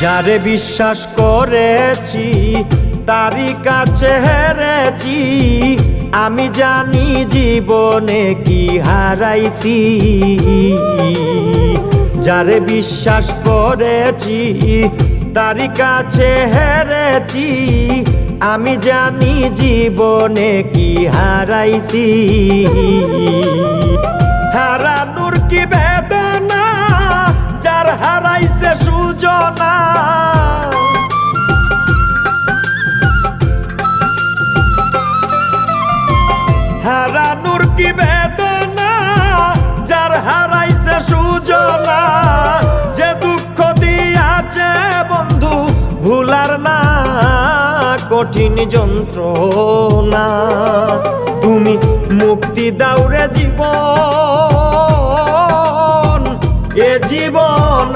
যারে বিশ্বাস করেছি তারই কাছে হেরেছি, আমি জানি জীবনে কি হারাইছি। যারে বিশ্বাস করেছি তারই কাছে হেরেছি, আমি জানি জীবনে কি হারাইছি। হারানোর কি বেদনা যার হারাইছে সুজনা, হারানোর কি বেদনা যার হারাইছে সুজনা। যে দুঃখ দিয়াছে বন্ধু ভুলার না কঠিন যন্ত্রণা, তুমি মুক্তি দাও রে জীবন, এ জীবন